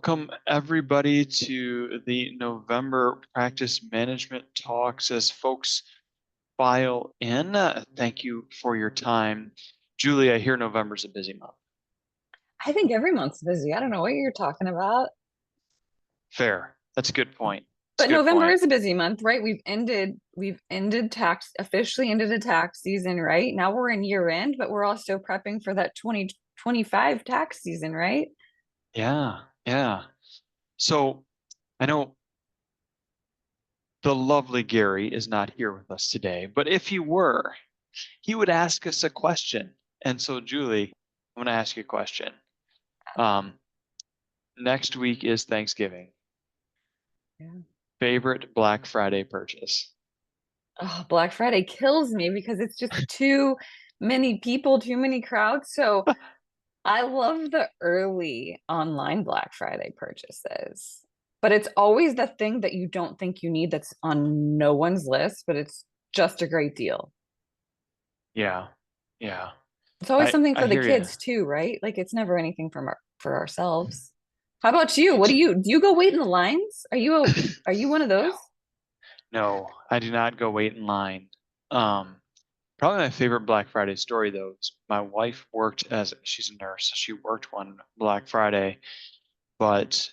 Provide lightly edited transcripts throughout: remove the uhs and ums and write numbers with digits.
Welcome everybody to the November practice management talks as folks file in. Thank you for your time. Julie, I hear November's a busy month. I think every month's busy. I don't know what you're talking about. Fair. That's a good point. It's But a good November point. is a busy month, right? We've ended tax officially ended the tax season, right? Now we're in year end, but we're also prepping for that 2025 tax season, right? Yeah, yeah. So I know the lovely Gary is not here with us today, but if he were, he would ask us a question. And so, Julie, I'm going to ask you a question. Um, Next week is Thanksgiving. Yeah. Favorite Black Friday purchase? Oh, Black Friday kills me because it's just too many people, too many crowds. So I love the early online Black Friday purchases. But it's always the thing that you don't think you need that's on no one's list, but it's just a great deal. Yeah, yeah. It's always I something I for the hear you. kids too, right? Like it's never anything for ourselves. How about you? What It's do you go wait in the lines? Are you one of no, those? no. I do not go wait in line. Um, Probably my favorite Black Friday story though is my wife worked as she's a nurse. So she worked one Black Friday, but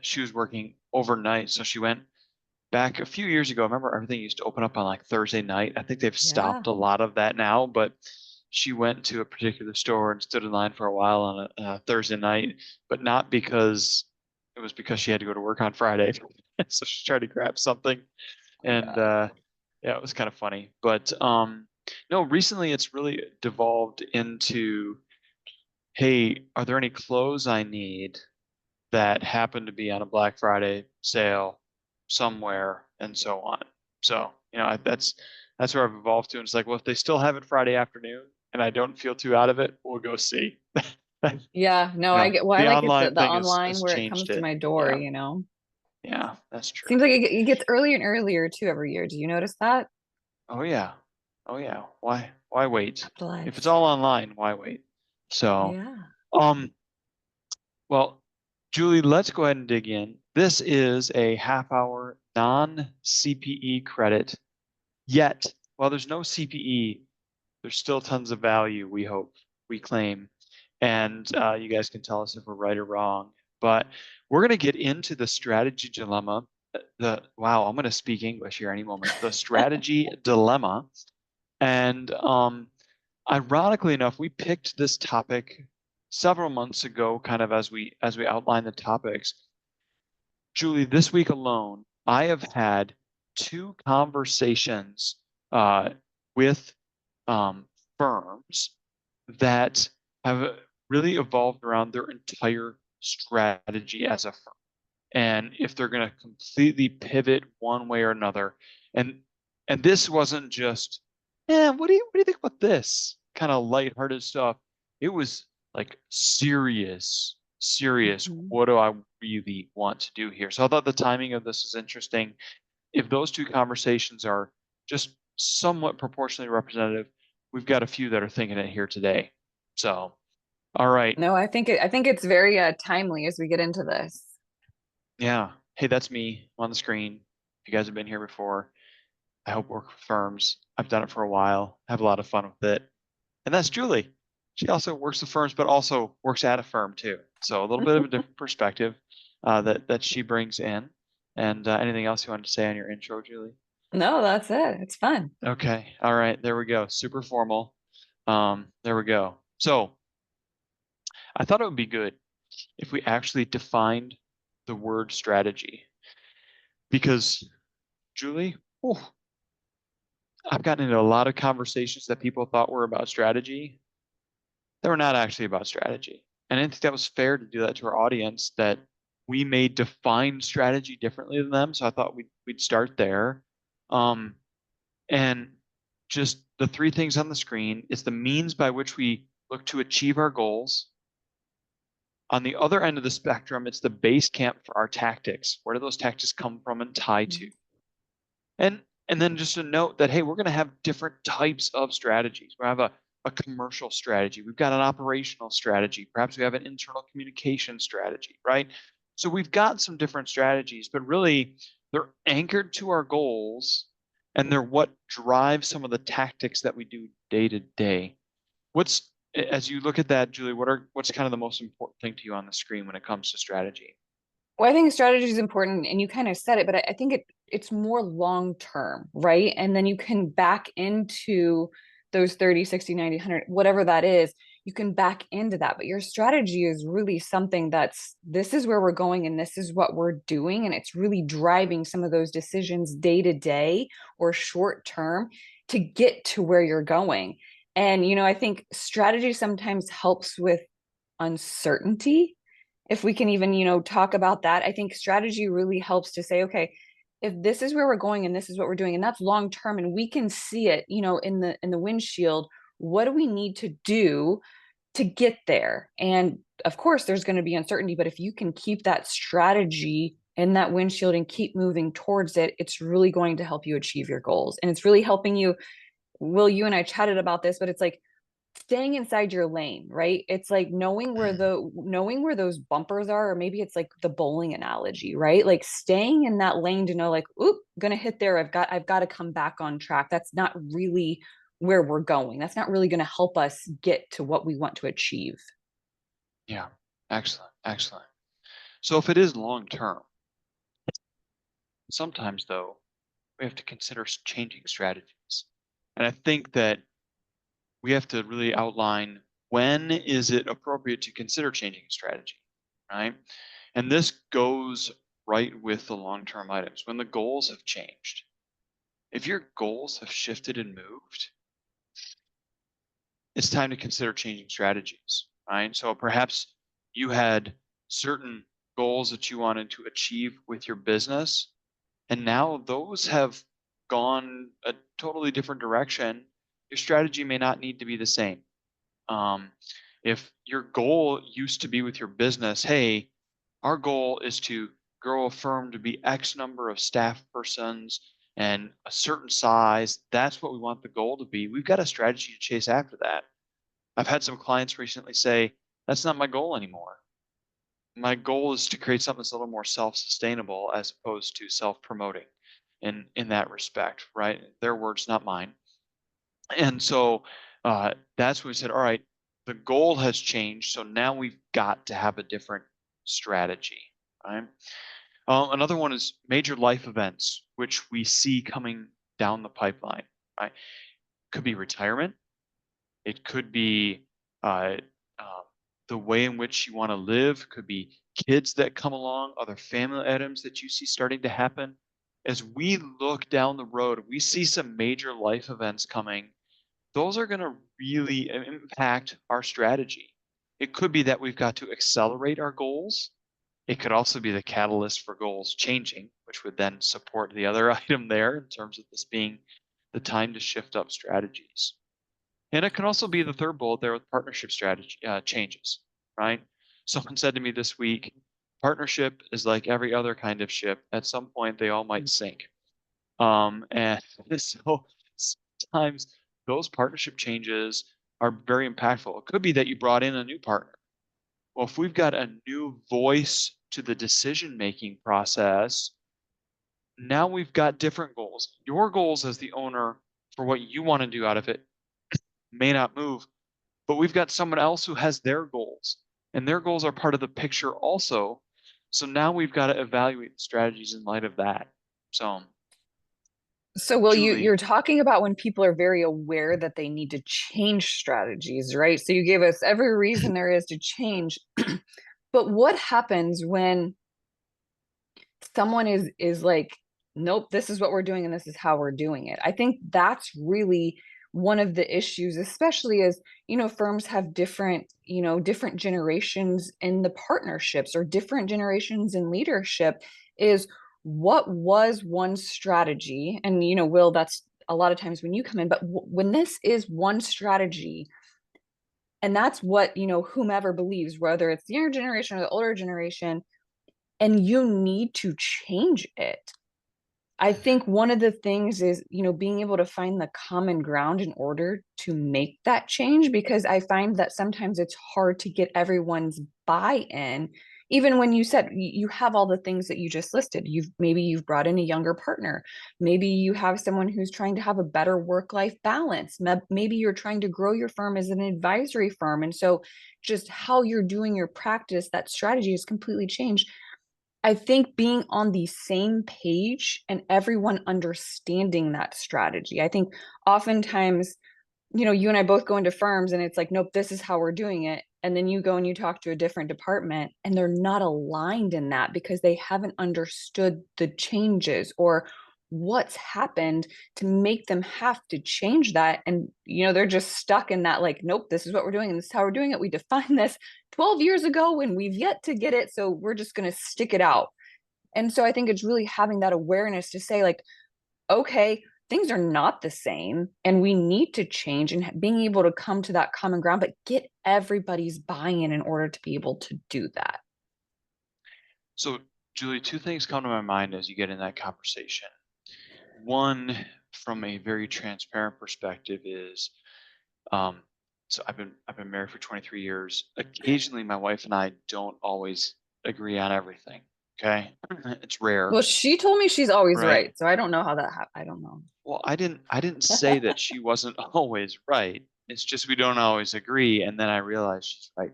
she was working overnight, so she went back a few years ago. I remember everything used to open up on like Thursday night. I think they've Yeah. stopped a lot of that now, but she went to a particular store and stood in line for a while on a Thursday night, but not because it was because she had to go to work on Friday. So she tried to grab something, Oh my and God. yeah, it was kind of funny. But no, recently it's really devolved into, hey, are there any clothes I need that happen to be on a Black Friday sale somewhere, and so on. So, that's where I've evolved to. And it's like, well, if they still have it Friday afternoon and I don't feel too out of it, we'll go see. Yeah, no, I No, get well, I the like it online the thing online has where it changed comes to it. my door, Yeah, you know. yeah, that's true. Seems like it gets earlier and earlier too every year. Do you notice that? Oh yeah, oh yeah. Why wait? If it's Capitalize. all online, why wait? So, Yeah. um, well, Julie, let's go ahead and dig in. This is a half hour non-CPE credit. Yet, while there's no CPE, there's still tons of value, we hope, we claim. And you guys can tell us if we're right or wrong. But we're going to get into the strategy dilemma. Wow, I'm going to speak English here any moment. The strategy dilemma. And ironically enough, we picked this topic several months ago, kind of as we outlined the topics. Julie, this week alone, I have had two conversations uh, with firms that have really evolved around their entire strategy as a firm, and if they're going to completely pivot one way or another. And this wasn't just, yeah, what do you think about this kind of lighthearted stuff. It was like serious. Mhm. What do I really want to do here? So I thought the timing of this is interesting. If those two conversations are just somewhat proportionally representative, we've got a few that are thinking it here today. So, all right. No, I think it's very timely as we get into this. Yeah. Hey, that's me on the screen. If you guys have been here before, I help work with firms. I've done it for a while, have a lot of fun with it. And that's Julie. She also works with firms, but also works at a firm too. So a little bit of a different perspective that she brings in. And anything else you wanted to say on your intro, Julie? No, that's it. It's fun. Okay. All right. There we go. Super formal. There we go. So I thought it would be good if we actually defined the word strategy because Julie, oh, I've gotten into a lot of conversations that people thought were about strategy. They were not actually about strategy. And I think that was fair to do that to our audience, that we may define strategy differently than them. So I thought we'd start there. Um, and just the three things on the screen is the means by which we look to achieve our goals. On the other end of the spectrum, it's the base camp for our tactics. Where do those tactics come from and tie to? And then just a note that, hey, we're going to have different types of strategies. We have a a commercial strategy. We've got an operational strategy. Perhaps we have an internal communication strategy, right? So we've got some different strategies, but really they're anchored to our goals and they're what drive some of the tactics that we do day to day. What's as you look at that, Julie, what's kind of the most important thing to you on the screen when it comes to strategy? Well, I think strategy is important, and you kind of said it, but I think it's more long term, right? And then you can back into those 30, 60, 90, 100, whatever that is, you can back into that. But your strategy is really something that's this is where we're going and this is what we're doing. And it's really driving some of those decisions day to day or short term to get to where you're going. And, I think strategy sometimes helps with uncertainty, if we can even talk about that. I think strategy really helps to say, okay, if this is where we're going and this is what we're doing and that's long term and we can see it in the windshield, what do we need to do to get there? And of course there's going to be uncertainty, but if you can keep that strategy in that windshield and keep moving towards it, it's really going to help you achieve your goals. And it's really helping you. Will, you and I chatted about this, but it's like staying inside your lane, right? It's like knowing where those bumpers are, or maybe it's like the bowling analogy, right? Like staying in that lane to know, like, oop, gonna hit there. I've got to come back on track. That's not really where we're going. That's not really gonna help us get to what we want to achieve. Yeah, excellent, excellent. So if it is long term, sometimes though, we have to consider changing strategies. And I think that we have to really outline when is it appropriate to consider changing strategy, right? And this goes right with the long-term items. When the goals have changed, if your goals have shifted and moved, it's time to consider changing strategies, right? So perhaps you had certain goals that you wanted to achieve with your business, and now those have gone a totally different direction. Your strategy may not need to be the same. Um, if your goal used to be with your business, hey, our goal is to grow a firm to be X number of staff persons and a certain size, that's what we want the goal to be. We've got a strategy to chase after that. I've had some clients recently say, that's not my goal anymore. My goal is to create something that's a little more self-sustainable as opposed to self-promoting in that respect, right? Their words, not mine. And so that's when we said, all right, the goal has changed. So now we've got to have a different strategy, right? Another one is major life events, which we see coming down the pipeline, right? Could be retirement. It could be uh, uh, the way in which you want to live. Could be kids that come along, other family items that you see starting to happen. As we look down the road, we see some major life events coming. Those are going to really impact our strategy. It could be that we've got to accelerate our goals. It could also be the catalyst for goals changing, which would then support the other item there in terms of this being the time to shift up strategies. And it can also be the third bullet there with partnership strategy changes, right? Someone said to me this week, partnership is like every other kind of ship. At some point, they all might sink. And so sometimes those partnership changes are very impactful. It could be that you brought in a new partner. Well, if we've got a new voice to the decision-making process, now we've got different goals. Your goals as the owner for what you want to do out of it may not move, but we've got someone else who has their goals, and their goals are part of the picture also. So now we've got to evaluate the strategies in light of that. So, So, Will, you're Julie, talking about when people are very aware that they need to change strategies, right? So you gave us every reason there is to change. But what happens when someone is like, nope, this is what we're doing and this is how we're doing it? I think that's really one of the issues, especially as firms have different generations in the partnerships or different generations in leadership. Is what was one strategy? And Will, that's a lot of times when you come in, but when this is one strategy, and that's what whomever believes, whether it's the younger generation or the older generation, and you need to change it, I think one of the things is, being able to find the common ground in order to make that change, because I find that sometimes it's hard to get everyone's buy-in. Even when you said you have all the things that you just listed, maybe you've brought in a younger partner, maybe you have someone who's trying to have a better work-life balance, maybe you're trying to grow your firm as an advisory firm, and so just how you're doing your practice, that strategy has completely changed. I think being on the same page and everyone understanding that strategy. I think oftentimes, you and I both go into firms and it's like, nope, this is how we're doing it. And then you go and you talk to a different department and they're not aligned in that because they haven't understood the changes or what's happened to make them have to change that. And, they're just stuck in that, like, nope, this is what we're doing and this is how we're doing it. We defined this 12 years ago and we've yet to get it. So we're just going to stick it out. And so I think it's really having that awareness to say, like, okay, things are not the same and we need to change, and being able to come to that common ground, but get everybody's buy-in in order to be able to do that. So, Julie, two things come to my mind as you get in that conversation. One, from a very transparent perspective, is so I've been married for 23 years. Occasionally, my wife and I don't always agree on everything. Okay, it's rare, Well, she told me she's always right? right. So I don't know how that happened. I don't know. Well, I didn't say that she wasn't always right. It's just we don't always agree, and then I realized she's right.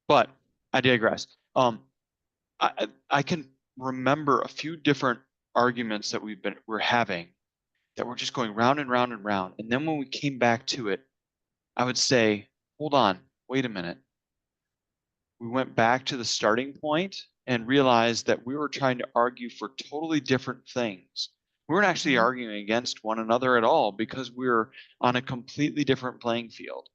But I digress. I can remember a few different arguments that we're having that were just going round and round and round. And then when we came back to it, I would say, hold on, wait a minute. We went back to the starting point and realized that we were trying to argue for totally different things. We weren't actually Mhm, arguing against one another at all because we were on a completely different playing field.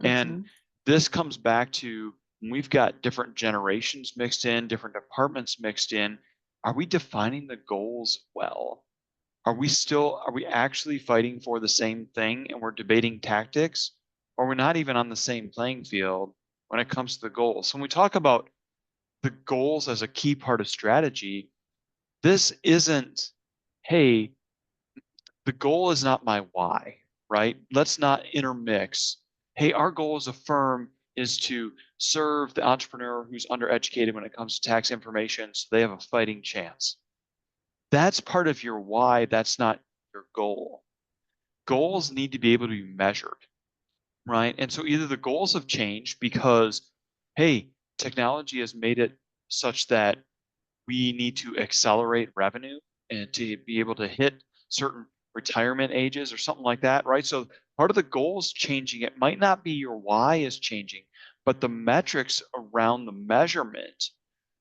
And mhm, this comes back to when we've got different generations mixed in, different departments mixed in. Are we defining the goals well? Are we actually fighting for the same thing and we're debating tactics? Or we're not even on the same playing field when it comes to the goals? So when we talk about the goals as a key part of strategy, this isn't, hey, the goal is not my why, right? Let's not intermix. Hey, our goal as a firm is to serve the entrepreneur who's undereducated when it comes to tax information so they have a fighting chance. That's part of your why. That's not your goal. mhm, Goals need to be able to be measured, right? And so either the goals have changed because, hey, technology has made it such that we need to accelerate revenue and to be able to hit certain retirement ages or something like that, right? So part of the goal is changing. It might not be your why is changing, but the metrics around the measurement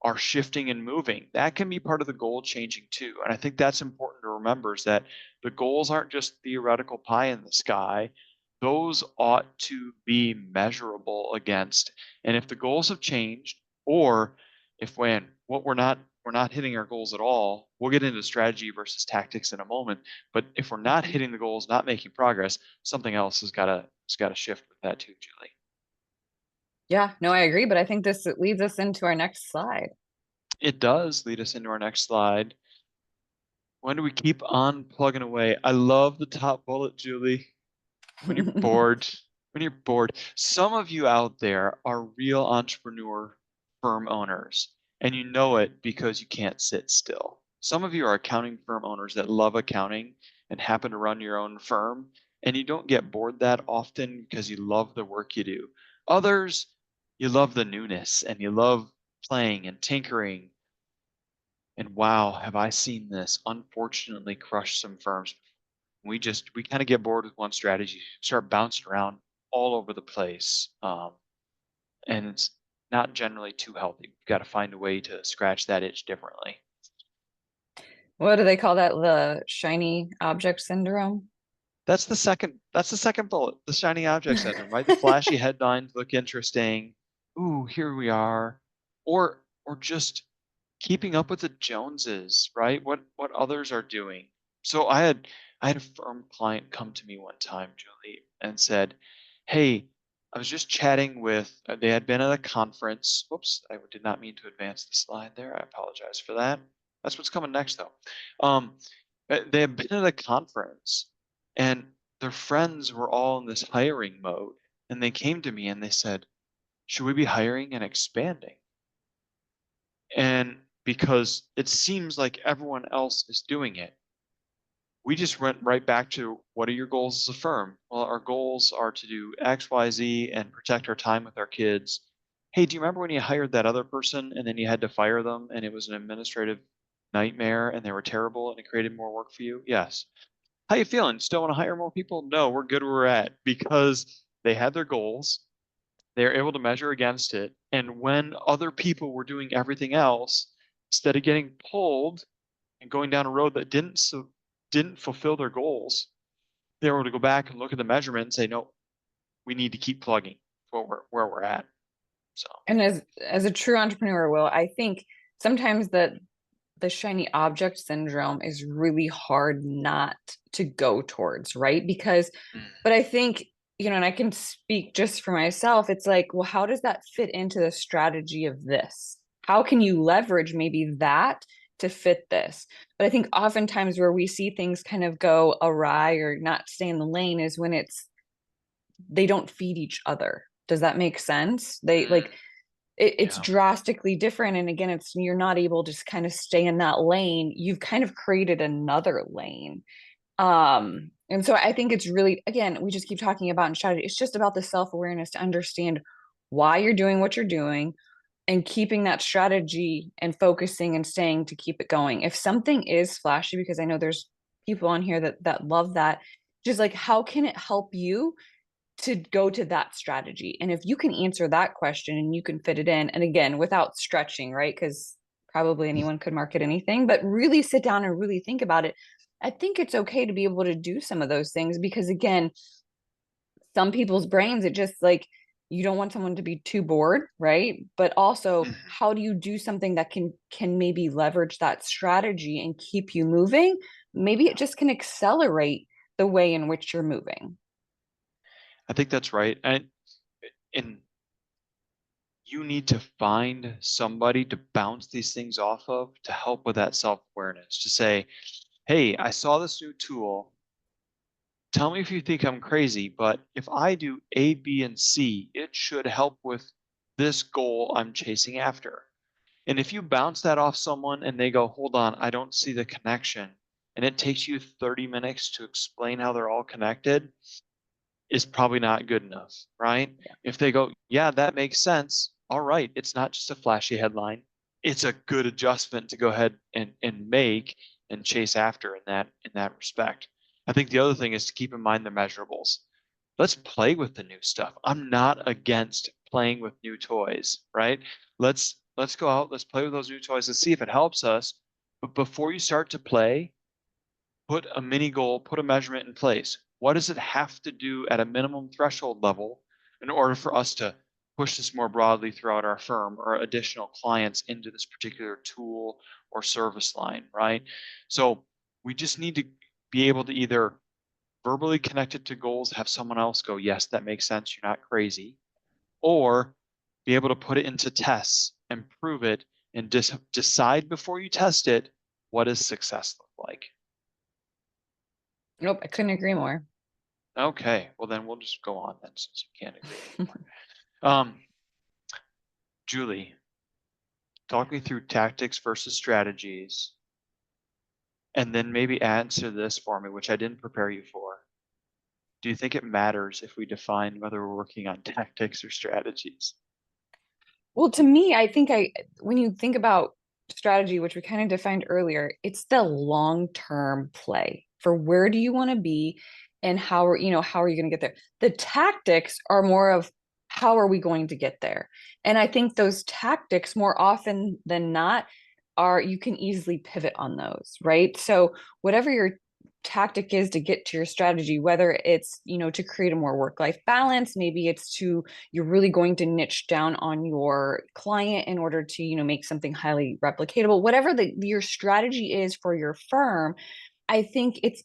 are shifting and moving. That can be part of the goal changing too. And I think that's important to remember is that the goals aren't just theoretical pie in the sky. Those ought to be measurable against. And if the goals have changed, or if when what we're not hitting our goals at all, we'll get into strategy versus tactics in a moment. But if we're not mhm. hitting the goals, not making progress, something else has got to shift with that too, Julie. Yeah, no, I agree. But I think this leads us into our next slide. It does lead us into our next slide. When do we keep on plugging away? I love the top bullet, Julie. When you're bored, when you're bored. Some of you out there are real entrepreneur firm owners, and you know it because you can't sit still. Some of you are accounting firm owners that love accounting and happen to run your own firm, and you don't get bored that often because you love the work you do. Others, you love the newness and you love playing and tinkering. And wow, have I seen this unfortunately crush some firms. We kind of get bored with one strategy, start bouncing around all over the place, and it's not generally too healthy. We've got to find a way to scratch that itch differently. What do they call that? The shiny object syndrome? That's the second bullet, the shiny object syndrome, right? The flashy headlines look interesting. Ooh, here we are, or just keeping up with the Joneses, right? What others are doing. So I had a firm client come to me one time, Julie, and said, "Hey, I was just chatting with." They had been at a conference. Whoops, I did not mean to advance the slide there. I apologize for that. That's what's coming next, though. Um, They had been at a conference and their friends were all in this hiring mode. And they came to me and they said, should we be hiring and expanding? And because it seems like everyone else is doing it, we just went right back to what are your goals as a firm? Well, our goals are to do X, Y, Z and protect our time with our kids. Hey, do you remember when you hired that other person and then you had to fire them and it was an administrative nightmare and they were terrible and it created more work for you? Yes. How you feeling? Still want to hire more people? No, we're good where we're at because they had their goals. They're able to measure against it. And when other people were doing everything else, instead of getting pulled and going down a road that didn't fulfill their goals, they were able to go back and look at the measurement and say, no, we need to keep plugging where we're at. So And as a true entrepreneur, Will, I think sometimes the shiny object syndrome is really hard not to go towards, right? Because, but I think, and I can speak just for myself, it's like, well, how does that fit into the strategy of this? How can you leverage maybe that to fit this? But I think oftentimes where we see things kind of go awry or not stay in the lane is when they don't feed each other. Does that make sense? They like it's yeah, drastically different. And again, it's you're not able to just kind of stay in that lane. You've kind of created another lane. And so I think it's really, again, we just keep talking about in strategy. It's just about the self-awareness to understand why you're doing what you're doing and keeping that strategy and focusing and staying to keep it going. If something is flashy, because I know there's people on here that love that, just like how can it help you to go to that strategy? And if you can answer that question and you can fit it in, and again, without stretching, right? Because probably anyone could market anything, but really sit down and really think about it. I think it's okay to be able to do some of those things because, again, some people's brains, it just like you don't want someone to be too bored, right? But also, how do you do something that can maybe leverage that strategy and keep you moving? Maybe it just can accelerate the way in which you're moving. I think that's right. And you need to find somebody to bounce these things off of to help with that self-awareness, to say, hey, I saw this new tool. Tell me if you think I'm crazy, but if I do A, B, and C, it should help with this goal I'm chasing after. And if you bounce that off someone and they go, hold on, I don't see the connection, and it takes you 30 minutes to explain how they're all connected, is probably not good enough, right? Yeah. If they go, yeah, that makes sense. All right, it's not just a flashy headline. It's a good adjustment to go ahead and make and chase after in that respect. I think the other thing is to keep in mind the measurables. Let's play with the new stuff. I'm not against playing with new toys, right? Let's go out, let's play with those new toys and see if it helps us. But before you start to play, put a mini goal, put a measurement in place. What does it have to do at a minimum threshold level in order for us to push this more broadly throughout our firm or additional clients into this particular tool or service line, right? So we just need to be able to either verbally connect it to goals, have someone else go, yes, that makes sense, you're not crazy, or be able to put it into tests and prove it and decide before you test it, what does success look like? Nope, I couldn't agree more. Okay, well then we'll just go on then since you can't agree anymore. Um, Julie, talk me through tactics versus strategies, and then maybe answer this for me, which I didn't prepare you for. Do you think it matters if we define whether we're working on tactics or strategies? Well, to me, I think when you think about strategy, which we kind of defined earlier, it's the long-term play for where do you want to be and how are you going to get there? The tactics are more of how are we going to get there? And I think those tactics more often than not are you can easily pivot on those, right? So whatever your tactic is to get to your strategy, whether it's to create a more work-life balance, maybe it's to you're really going to niche down on your client in order to make something highly replicatable, whatever your strategy is for your firm. I think it's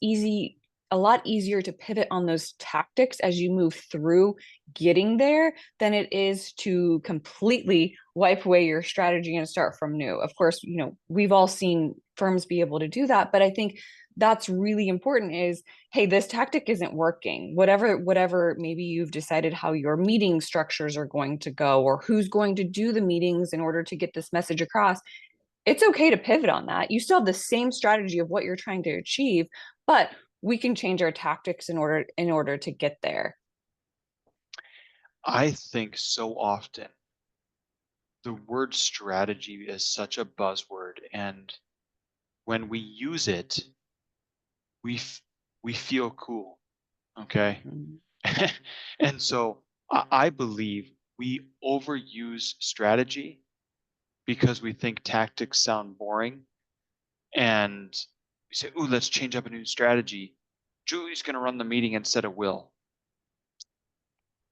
a lot easier to pivot on those tactics as you move through getting there than it is to completely wipe away your strategy and start from new. Of course, we've all seen firms be able to do that, but I think that's really important is, hey, this tactic isn't working. Whatever maybe you've decided how your meeting structures are going to go or who's going to do the meetings in order to get this message across. It's okay to pivot on that. You still have the same strategy of what you're trying to achieve, but we can change our tactics in order to get there. I think so often the word strategy is such a buzzword, and when we use it, we we feel cool, okay? Mhm. And so I believe we overuse strategy because we think tactics sound boring, and we say, "Ooh, let's change up a new strategy. Julie's going to run the meeting instead of Will."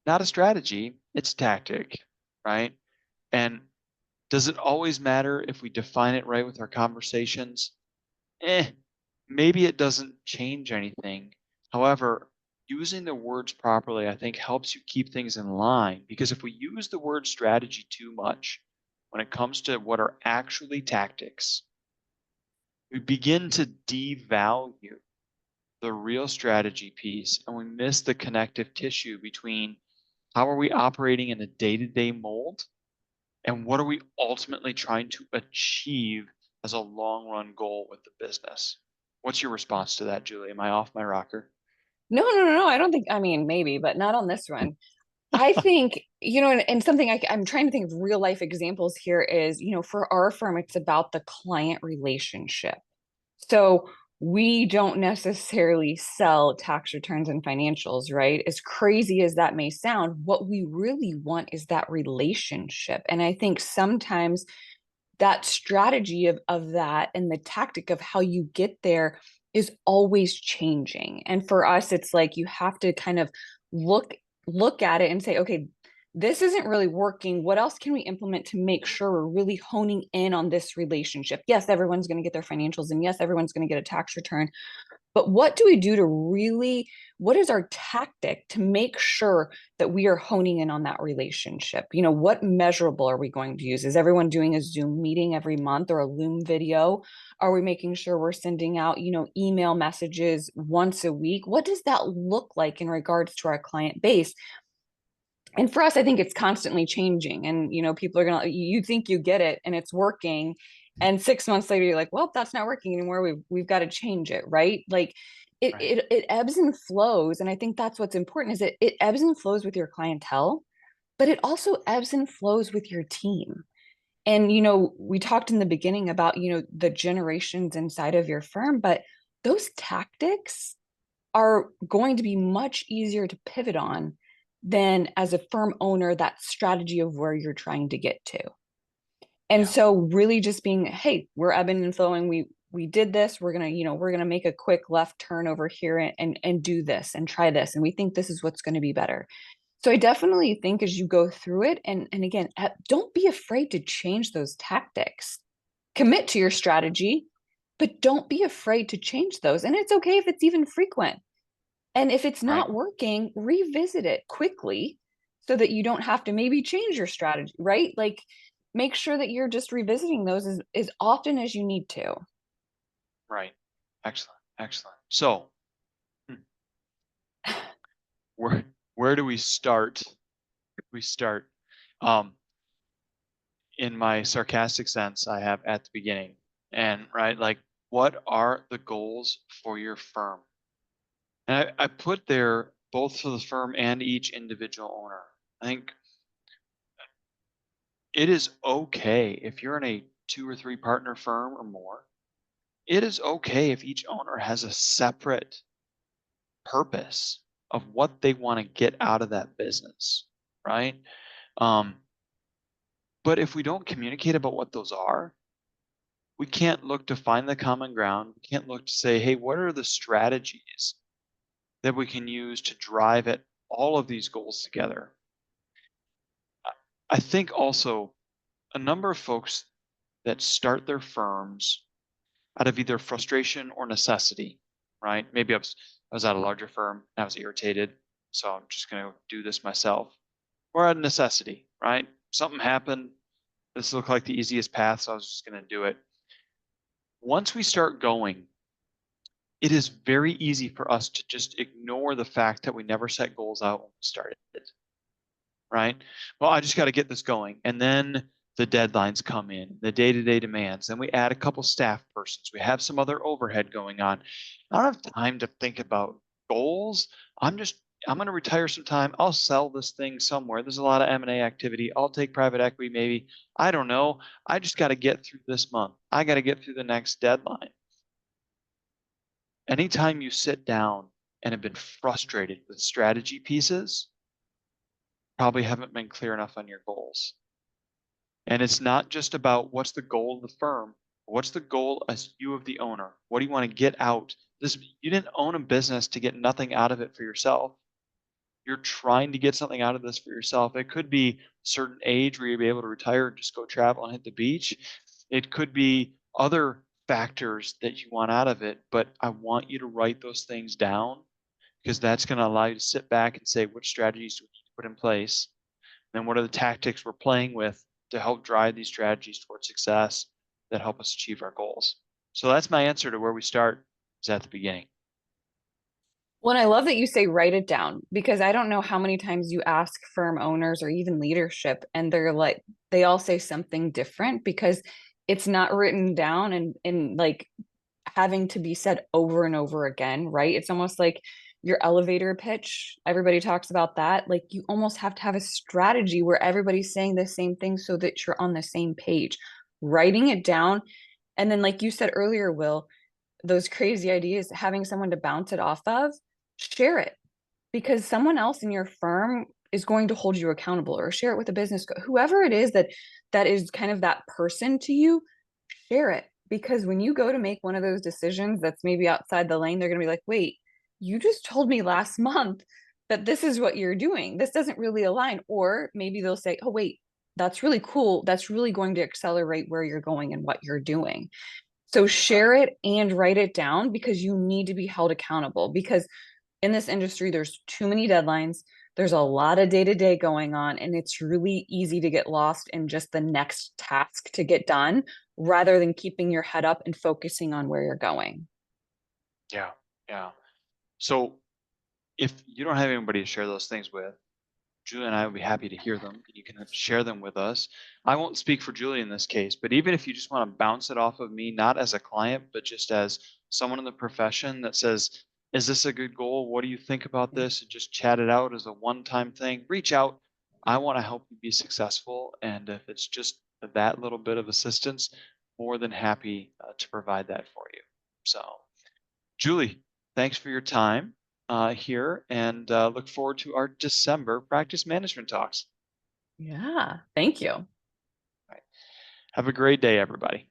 Not a strategy, it's tactic, right? And does it always matter if we define it right with our conversations? Maybe it doesn't change anything. However, using the words properly, I think, helps you keep things in line. Because if we use the word strategy too much when it comes to what are actually tactics, we begin to devalue the real strategy piece and we miss the connective tissue between how are we operating in a day-to-day mold and what are we ultimately trying to achieve as a long run goal with the business? What's your response to that, Julie? Am I off my rocker? No, no, no, no. I don't think, I mean, maybe, but not on this one. I think, and something I'm trying to think of real life examples here is, for our firm, it's about the client relationship. So we don't necessarily sell tax returns and financials, right? As crazy as that may sound, what we really want is that relationship. And I think sometimes that strategy of that and the tactic of how you get there is always changing. And for us, it's like you have to kind of look at it and say, okay, this isn't really working. What else can we implement to make sure we're really honing in on this relationship? Yes, everyone's going to get their financials, and yes, everyone's going to get a tax return, but what do we do to really, what is our tactic to make sure that we are honing in on that relationship? What measurable are we going to use? Is everyone doing a Zoom meeting every month or a Loom video? Are we making sure we're sending out, email messages once a week? What does that look like in regards to our client base? And for us, I think it's constantly changing. And, people are going to, you think you get it and it's working. And 6 months later, you're like, well, that's not working anymore. We've got to change it. Right. Like Right. it ebbs and flows. And I think that's what's important is it ebbs and flows with your clientele, but it also ebbs and flows with your team. And, we talked in the beginning about, the generations inside of your firm, but those tactics are going to be much easier to pivot on than as a firm owner, that strategy of where you're trying to get to. And Yeah. so really just being, hey, we're ebbing and flowing. We did this. We're gonna make a quick left turn over here and do this and try this. And we think this is what's going to be better. So I definitely think as you go through it, and again, don't be afraid to change those tactics. Commit to your strategy, but don't be afraid to change those. And it's okay if it's even frequent. And if it's Right. not working, revisit it quickly so that you don't have to maybe change your strategy, right? Like make sure that you're just revisiting those as often as you need to. Right. Excellent. Excellent. So, hmm, where where do we start? We start um in my sarcastic sense, I have at the beginning. And right, like what are the goals for your firm? And I put there both for the firm and each individual owner. I think it is okay if you're in a two or three partner firm or more. It is okay if each owner has a separate purpose of what they want to get out of that business, right? Um, but if we don't communicate about what those are, we can't look to find the common ground. We can't look to say, hey, what are the strategies that we can use to drive at all of these goals together? I think also a number of folks that start their firms out of either frustration or necessity, right? Maybe I was at a larger firm and I was irritated, so I'm just going to do this myself. Or out of necessity, right? Something happened. This looked like the easiest path, so I was just going to do it. Once we start going, it is very easy for us to just ignore the fact that we never set goals out when we started, right? Well, I just got to get this going. And then the deadlines come in, the day-to-day demands. Then we add a couple staff persons. We have some other overhead going on. I don't have time to think about goals. I'm going to retire some time. I'll sell this thing somewhere. There's a lot of M&A activity. I'll take private equity maybe. I don't know. I just got to get through this month. I got to get through the next deadline. Anytime you sit down and have been frustrated with strategy pieces, probably haven't been clear enough on your goals. And it's not just about what's the goal of the firm, what's the goal as you of the owner? What do you want to get out? You didn't own a business to get nothing out of it for yourself. You're trying to get something out of this for yourself. It could be a certain age where you'll be able to retire and just go travel and hit the beach. It could be other factors that you want out of it, but I want you to write those things down because that's going to allow you to sit back and say, which strategies do we need to put in place? And what are the tactics we're playing with to help drive these strategies towards success that help us achieve our goals? So that's my answer to where we start is at the beginning. Well, and I love that you say write it down because I don't know how many times you ask firm owners or even leadership and they're like, they all say something different because it's not written down and like having to be said over and over again, right? It's almost like your elevator pitch. Everybody talks about that. Like you almost have to have a strategy where everybody's saying the same thing so that you're on the same page. Writing it down. And then, like you said earlier, Will, those crazy ideas, having someone to bounce it off of, share it because someone else in your firm is going to hold you accountable or share it with a business, whoever it is that is kind of that person to you, share it because when you go to make one of those decisions that's maybe outside the lane, they're going to be like, wait, you just told me last month that this is what you're doing. This doesn't really align. Or maybe they'll say, oh, wait, that's really cool. That's really going to accelerate where you're going and what you're doing. So share it and write it down because you need to be held accountable because in this industry, there's too many deadlines. There's a lot of day to day going on, and it's really easy to get lost in just the next task to get done rather than keeping your head up and focusing on where you're going. Yeah. Yeah. So if you don't have anybody to share those things with, Julie and I would be happy to hear them. You can share them with us. I won't speak for Julie in this case, but even if you just want to bounce it off of me, not as a client, but just as someone in the profession that says, is this a good goal? What do you think about this? And just chat it out as a one-time thing. Reach out. I want to help you be successful. And if it's just that little bit of assistance, more than happy to provide that for you. So, Julie, thanks for your time here and look forward to our December practice management talks. Yeah. Thank you. All right. Have a great day, everybody.